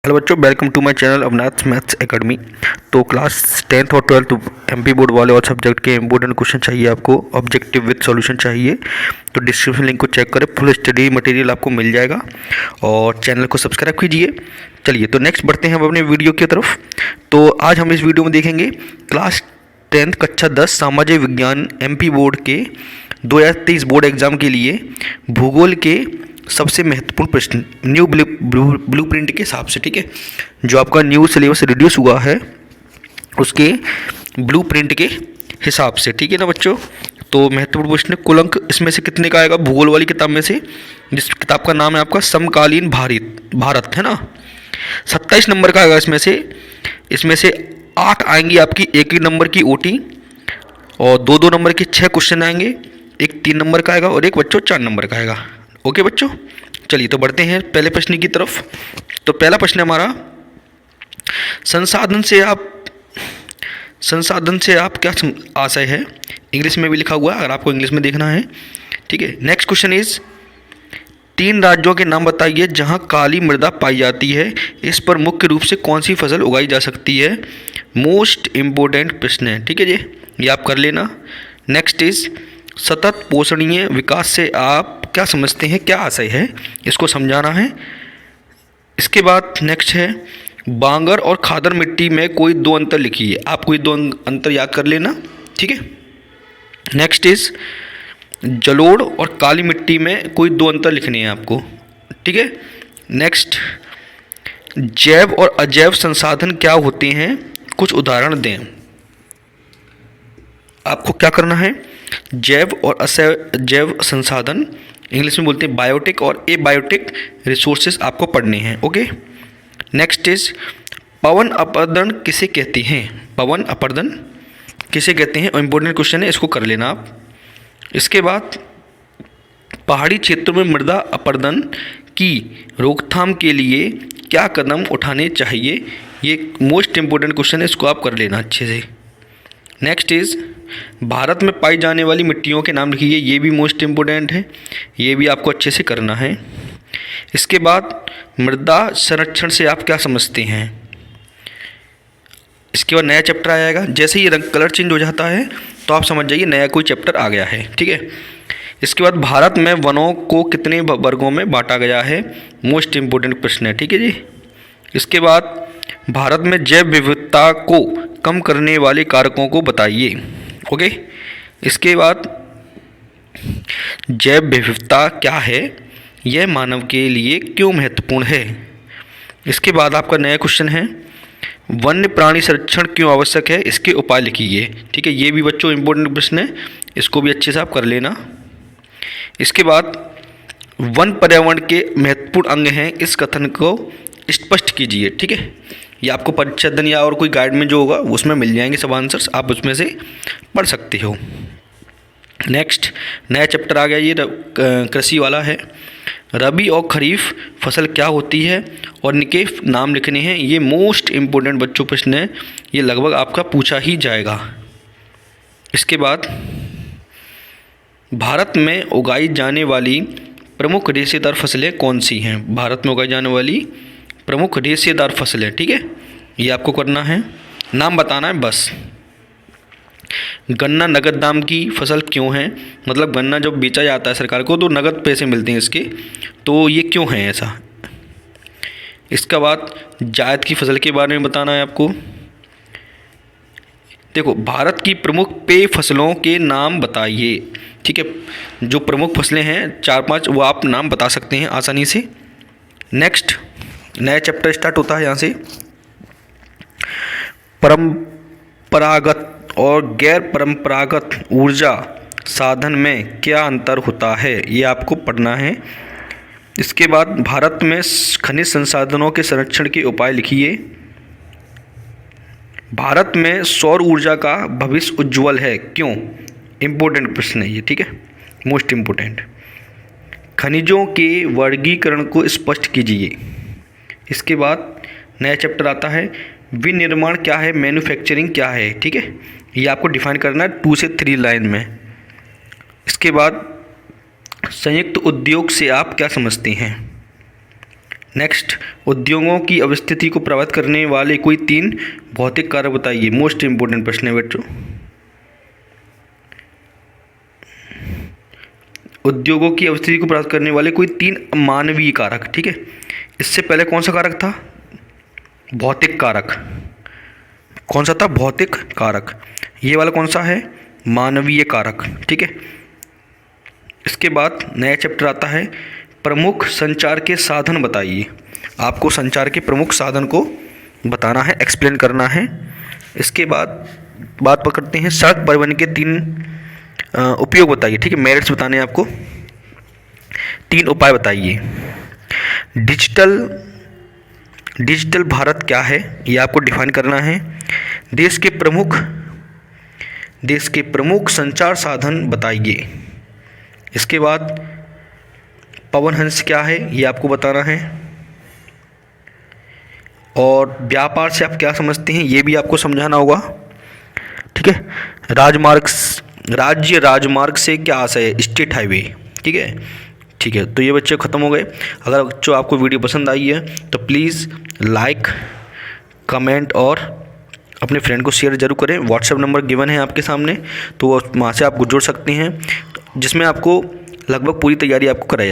Hello बच्चों, welcome to my channel Avnath maths academy. तो class 10th और 12th एमपी बोर्ड वाले और सब्जेक्ट के इंपॉर्टेंट क्वेश्चन चाहिए आपको, ऑब्जेक्टिव विद सॉल्यूशन चाहिए तो डिस्क्रिप्शन लिंक को चेक करें, फुल स्टडी मटेरियल आपको मिल जाएगा और चैनल को सब्सक्राइब कीजिए। चलिए तो नेक्स्ट बढ़ते हैं हम अपने वीडियो की तरफ। तो आज हम इस वीडियो में देखेंगे क्लास 10th कक्षा 10 सामाजिक विज्ञान एमपी बोर्ड के 2023 बोर्ड एग्जाम के लिए भूगोल के सबसे महत्वपूर्ण प्रश्न न्यू ब्लूप्रिंट के हिसाब से। ठीक है, जो आपका न्यू सिलेबस रिड्यूस हुआ है उसके ब्लूप्रिंट के हिसाब से। ठीक है ना बच्चों, तो महत्वपूर्ण प्रश्न कुल अंक इसमें से कितने का आएगा भूगोल वाली किताब में से, जिस किताब का नाम है आपका समकालीन भारत है ना, 27 नंबर का आएगा इसमें से 8 आएंगी आपकी एक एक नंबर की ओटी और 2-2 नंबर के 6 क्वेश्चन आएंगे, एक 3 नंबर का आएगा और एक बच्चों 4 नंबर का आएगा। ओके बच्चों, चलिए तो बढ़ते हैं पहले प्रश्न की तरफ। तो पहला प्रश्न हमारा, संसाधन से आप क्या आशय है, इंग्लिश में भी लिखा हुआ है अगर आपको इंग्लिश में देखना है। ठीक है, नेक्स्ट क्वेश्चन इज 3 राज्यों के नाम बताइए जहां काली मृदा पाई जाती है, इस पर मुख्य रूप से कौन सी फसल उगाई जा सकती है। मोस्ट इम्पोर्टेंट प्रश्न है। ठीक है जी, ये आप कर लेना। नेक्स्ट इज सतत पोषणीय विकास से आप क्या समझते हैं, क्या आशय है, इसको समझाना है। इसके बाद नेक्स्ट है बांगर और खादर मिट्टी में कोई 2 अंतर लिखिए, आप कोई 2 अंतर याद कर लेना। ठीक है, नेक्स्ट इज जलोढ़ और काली मिट्टी में कोई 2 अंतर लिखने हैं आपको। ठीक है, नेक्स्ट जैव और अजैव संसाधन क्या होते हैं, कुछ उदाहरण दें। आपको क्या करना है, जैव और अजैव संसाधन इंग्लिश में बोलते हैं बायोटिक और एबायोटिक रिसोर्सेज आपको पढ़ने हैं। ओके, नेक्स्ट इज पवन अपरदन किसे कहते हैं, पवन अपरदन किसे कहते हैं, इंपॉर्टेंट क्वेश्चन है, इसको कर लेना आप। इसके बाद पहाड़ी क्षेत्रों में मृदा अपरदन की रोकथाम के लिए क्या कदम उठाने चाहिए, ये मोस्ट इंपॉर्टेंट क्वेश्चन है, इसको आप कर लेना अच्छे से। नेक्स्ट इज भारत में पाई जाने वाली मिट्टियों के नाम लिखिए, ये भी मोस्ट इम्पोर्टेंट है, ये भी आपको अच्छे से करना है। इसके बाद मृदा संरक्षण से आप क्या समझते हैं। इसके बाद नया चैप्टर आ जाएगा, जैसे ही रंग कलर चेंज हो जाता है तो आप समझ जाइए नया कोई चैप्टर आ गया है। ठीक है, इसके बाद भारत में वनों को कितने वर्गों में बांटा गया है, मोस्ट इम्पोर्टेंट प्रश्न है। ठीक है जी, इसके बाद भारत में जैव विविधता को कम करने वाले कारकों को बताइए। ओके, इसके बाद जैव विविधता क्या है, यह मानव के लिए क्यों महत्वपूर्ण है। इसके बाद आपका नया क्वेश्चन है वन्य प्राणी संरक्षण क्यों आवश्यक है, इसके उपाय लिखिए। ठीक है, ये भी बच्चों इंपॉर्टेंट प्रश्न है, इसको भी अच्छे से आप कर लेना। इसके बाद वन पर्यावरण के महत्वपूर्ण अंग हैं, इस कथन को स्पष्ट कीजिए। ठीक है, ये आपको परीक्षा दिन या और कोई गाइड में जो होगा उसमें मिल जाएंगे सब आंसर्स, आप उसमें से पढ़ सकते हो। नेक्स्ट नया चैप्टर आ गया, ये कृषि वाला है। रबी और खरीफ फसल क्या होती है और इनके नाम लिखने हैं, ये मोस्ट इम्पोर्टेंट बच्चों प्रश्न है, ये लगभग आपका पूछा ही जाएगा। इसके बाद भारत में उगाई जाने वाली प्रमुख रेशेदार फसलें कौन सी हैं, भारत में उगाई जाने वाली प्रमुख रेशेदार फसलें। ठीक है, ये आपको करना है, नाम बताना है बस। गन्ना नगद दाम की फसल क्यों है, मतलब गन्ना जब बेचा जाता है सरकार को तो नगद पैसे मिलते हैं इसके, तो ये क्यों है ऐसा। इसके बाद जायद की फसल के बारे में बताना है आपको। देखो, भारत की प्रमुख पेय फसलों के नाम बताइए। ठीक है, जो प्रमुख फसलें हैं 4-5 वो आप नाम बता सकते हैं आसानी से। नेक्स्ट नया चैप्टर स्टार्ट होता है यहाँ से, परंपरागत और गैर परंपरागत ऊर्जा साधन में क्या अंतर होता है, ये आपको पढ़ना है। इसके बाद भारत में खनिज संसाधनों के संरक्षण के उपाय लिखिए। भारत में सौर ऊर्जा का भविष्य उज्ज्वल है क्यों, इम्पोर्टेंट प्रश्न है ये। ठीक है, मोस्ट इम्पोर्टेंट। खनिजों के वर्गीकरण को स्पष्ट कीजिए। इसके बाद नया चैप्टर आता है विनिर्माण क्या है, मैन्युफैक्चरिंग क्या है। ठीक है, ये आपको डिफाइन करना है 2 से 3 लाइन में। इसके बाद संयुक्त उद्योग से आप क्या समझते हैं। नेक्स्ट, उद्योगों की अवस्थिति को प्रभावित करने वाले कोई 3 भौतिक कारक बताइए। मोस्ट इंपोर्टेंट प्रश्न है बच्चों। उद्योगों की अवस्थिति को प्रभावित करने वाले कोई 3 मानवीय कारक। ठीक है, इससे पहले कौन सा कारक था? भौतिक कारक। कौन सा था? भौतिक कारक। ये वाला कौन सा है? मानवीय कारक। ठीक है, इसके बाद नया चैप्टर आता है, प्रमुख संचार के साधन बताइए। आपको संचार के प्रमुख साधन को बताना है, एक्सप्लेन करना है। इसके बाद बात पकड़ते हैं, सड़क परिवहन के 3 उपयोग बताइए। ठीक है, मेरिट्स बताने हैं आपको। 3 उपाय बताइए। डिजिटल भारत क्या है, ये आपको डिफाइन करना है। देश के प्रमुख संचार साधन बताइए। इसके बाद पवन हंस क्या है, ये आपको बताना है। और व्यापार से आप क्या समझते हैं, ये भी आपको समझाना होगा। ठीक है, राज्य राजमार्ग से क्या आशय है? State highway. ठीक है, तो ये बच्चे ख़त्म हो गए। अगर बच्चों आपको वीडियो पसंद आई है तो प्लीज़ लाइक, कमेंट और अपने फ्रेंड को शेयर जरूर करें। व्हाट्सएप नंबर गिवन है आपके सामने, तो वहाँ से आप जुड़ सकते हैं, जिसमें आपको लगभग पूरी तैयारी आपको कराई